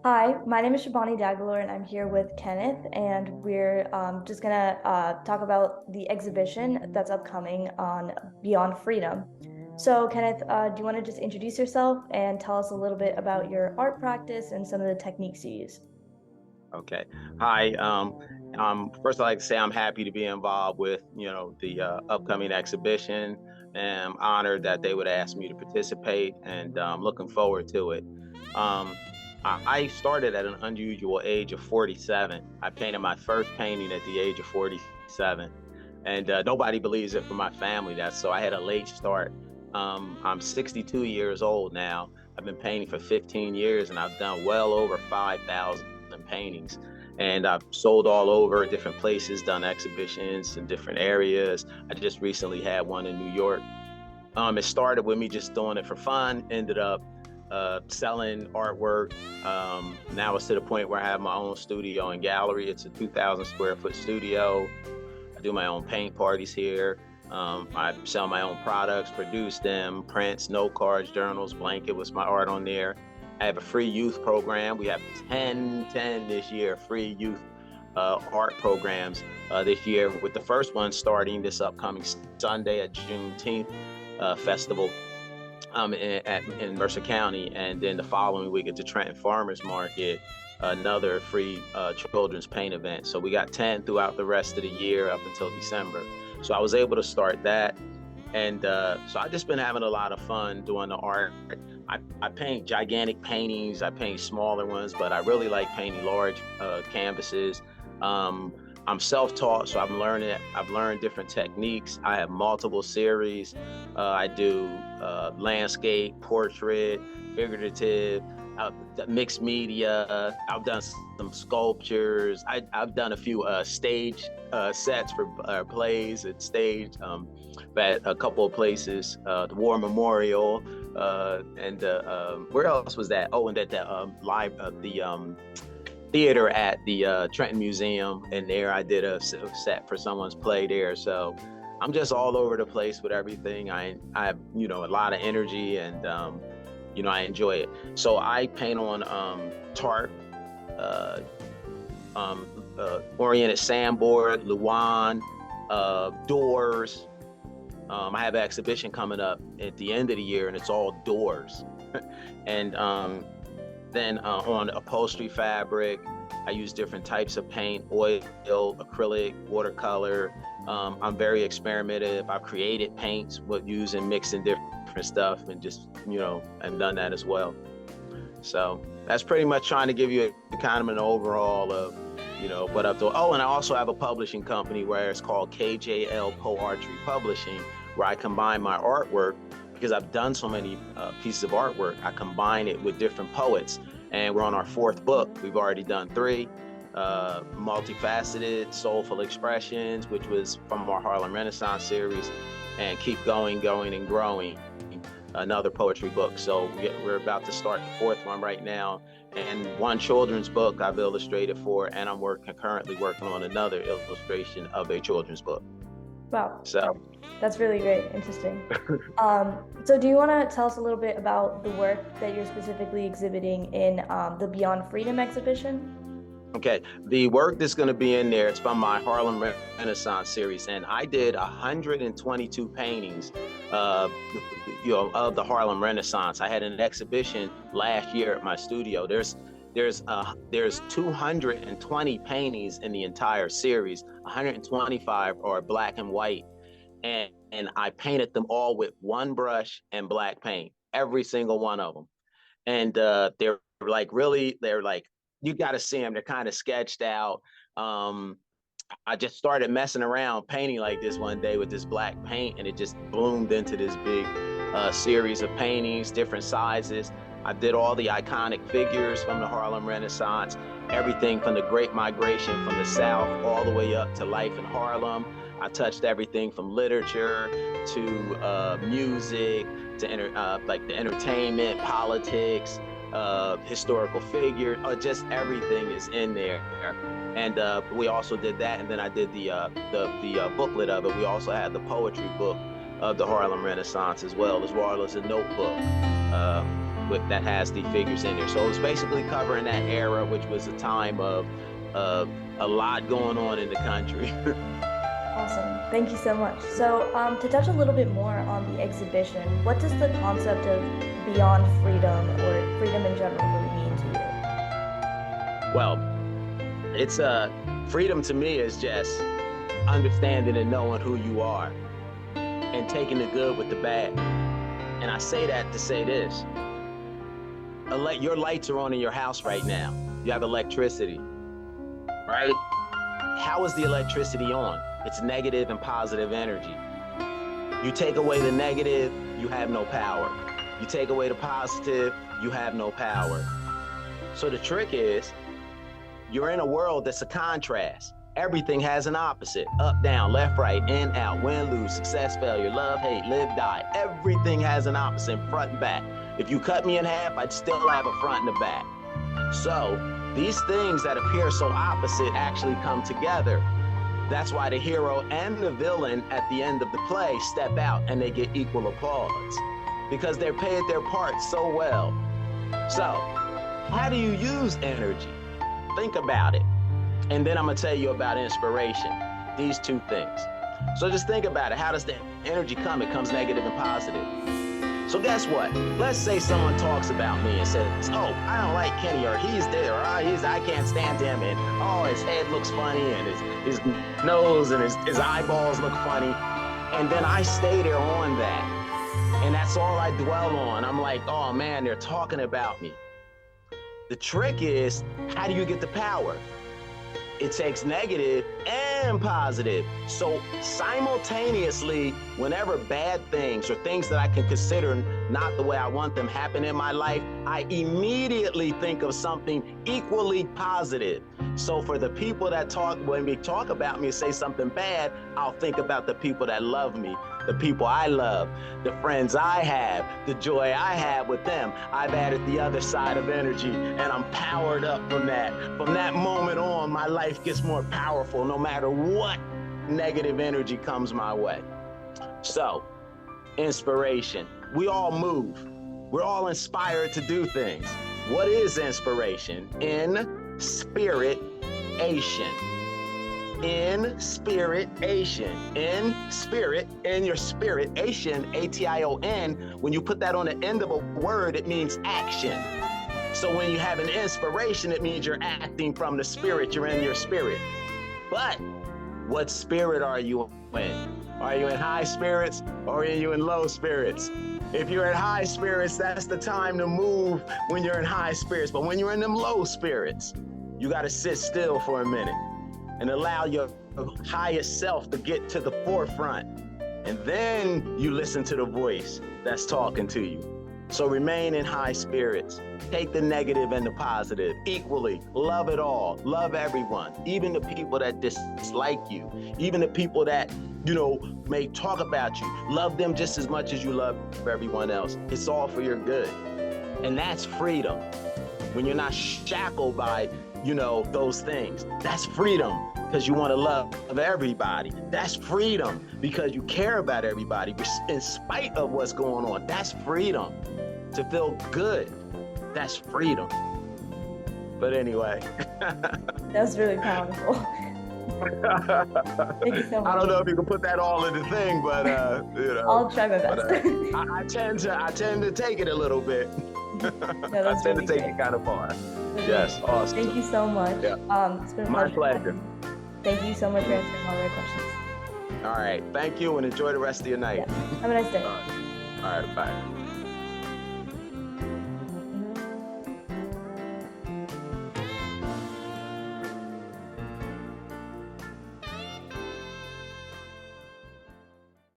Hi, my name is Shibani Dagalur, and I'm here with Kenneth, and we're just gonna talk about the exhibition that's upcoming on Beyond Freedom. So, Kenneth, do you want to just introduce yourself and tell us a little bit about your art practice and some of the techniques you use? Okay. Hi. First, I'd like to say I'm happy to be involved with, the upcoming exhibition, and I'm honored that they would ask me to participate, and looking forward to it. Um, I started at an unusual age of 47. I painted my first painting at the age of 47, and nobody believes it from my family. That's so I had a late start. I'm 62 years old now. I've been painting for 15 years, and I've done well over 5,000 paintings, and I've sold all over different places, done exhibitions in different areas. I just recently had one in New York. It started with me just doing it for fun, ended up selling artwork. Now it's to the point where I have my own studio and gallery. It's a 2,000 square foot studio. I do my own paint parties here. I sell my own products, produce them, prints, note cards, journals, blanket with my art on there. I have a free youth program. We have 10 this year, free youth art programs this year, with the first one starting this upcoming Sunday at Juneteenth Festival in Mercer County. And then the following week at the Trenton Farmers Market, another free children's paint event. So we got 10 throughout the rest of the year up until December. So I was able to start that. And so I've just been having a lot of fun doing the art. I paint gigantic paintings, I paint smaller ones, but I really like painting large canvases. I'm self-taught, so I've learned different techniques. I have multiple series. I do landscape, portrait, figurative, mixed media. I've done some sculptures. I've done a few stage sets for plays and stage at a couple of places, the War Memorial, and where else was that? Oh, and at the theater at the Trenton Museum, and there I did a set for someone's play there. So I'm just all over the place with everything. I have a lot of energy, and I enjoy it. So I paint on tarp, uh, oriented sandboard, Luan, doors. I have an exhibition coming up at the end of the year, and it's all doors. And then on upholstery fabric, I use different types of paint: oil, acrylic, watercolor. I'm very experimentative. I've created paints with using mixing different stuff, and just and done that as well. So that's pretty much trying to give you a kind of an overall of what I've done. Oh, and I also have a publishing company where it's called KJL Poetry Publishing, where I combine my artwork, because I've done so many pieces of artwork. I combine it with different poets, and we're on our fourth book. We've already done three: Multifaceted, Soulful Expressions, which was from our Harlem Renaissance series, and Keep Going, Going and Growing, another poetry book. So we're about to start the fourth one right now, and one children's book I've illustrated for, and I'm currently working on another illustration of a children's book. Wow, So that's really great, interesting. So do you want to tell us a little bit about the work that you're specifically exhibiting in the Beyond Freedom exhibition? okay, the work that's going to be in there, it's from my Harlem Renaissance series, and I did 122 paintings, uh, of the Harlem Renaissance. I had an exhibition last year at my studio. There's 220 paintings in the entire series. 125 are black and white, and I painted them all with one brush and black paint, every single one of them. And they're like, you got to see them. They're kind of sketched out. Um, I just started messing around painting like this one day with this black paint, and it just bloomed into this big series of paintings, different sizes. I did all the iconic figures from the Harlem Renaissance, everything from the Great Migration from the South all the way up to life in Harlem. I touched everything from literature to music to like the entertainment, politics, historical figures, just everything is in there. And we also did that, and then I did the booklet of it. We also had the poetry book of the Harlem Renaissance, as well as a notebook that has the figures in there. So it's basically covering that era, which was a time of a lot going on in the country. Awesome. Thank you so much. So to touch a little bit more on the exhibition, what does the concept of beyond freedom or freedom in general really mean to you? Well, it's freedom to me is just understanding and knowing who you are and taking the good with the bad. And I say that to say this. Your lights are on in your house right now. You have electricity, right? How is the electricity on? It's negative and positive energy. You take away the negative, you have no power. You take away the positive, you have no power. So the trick is, you're in a world that's a contrast. Everything has an opposite. Up, down, left, right, in, out, win, lose, success, failure, love, hate, live, die. Everything has an opposite, front and back. If you cut me in half, I'd still have a front and a back. So these things that appear so opposite actually come together. That's why the hero and the villain at the end of the play step out and they get equal applause because they're paid their part so well. So how do you use energy? Think about it. And then I'm gonna tell you about inspiration, these two things. So just think about it. How does the energy come? It comes negative and positive. So guess what? Let's say someone talks about me and says, oh, I don't like Kenny, or he's there, or I can't stand him, and oh, his head looks funny, and his nose and his eyeballs look funny. And then I stay there on that. And that's all I dwell on. I'm like, oh man, they're talking about me. The trick is, how do you get the power? It takes negative and positive. So simultaneously, whenever bad things or things that I can consider not the way I want them happen in my life, I immediately think of something equally positive. So for the people that when we talk about me and say something bad, I'll think about the people that love me, the people I love, the friends I have, the joy I have with them. I've added the other side of energy and I'm powered up from that. From that moment on, my life gets more powerful no matter what negative energy comes my way. So, inspiration. We all move. We're all inspired to do things. What is inspiration? Inspiration. In spirit-ation. In spirit, in your spirit, ation, A-T-I-O-N, when you put that on the end of a word, it means action. So when you have an inspiration, it means you're acting from the spirit, you're in your spirit. But what spirit are you in? Are you in high spirits or are you in low spirits? If you're in high spirits, that's the time to move when you're in high spirits. But when you're in them low spirits, you got to sit still for a minute and allow your highest self to get to the forefront. And then you listen to the voice that's talking to you. So remain in high spirits. Take the negative and the positive equally. Love it all. Love everyone. Even the people that dislike you. Even the people that, may talk about you. Love them just as much as you love everyone else. It's all for your good. And that's freedom. When you're not shackled by, those things. That's freedom because you want to love everybody. That's freedom because you care about everybody in spite of what's going on. That's freedom. To feel good. That's freedom. But anyway. That was really powerful. Thank you so much. I don't know if you can put that all in the thing, but I'll try my best. I tend to take it a little bit. No, I tend to take it kind of far. Yes, awesome. Thank you so much. Yeah. It's been my pleasure. Thank you so much for answering all my questions. All right. Thank you and enjoy the rest of your night. Yeah. Have a nice day. All right. Bye.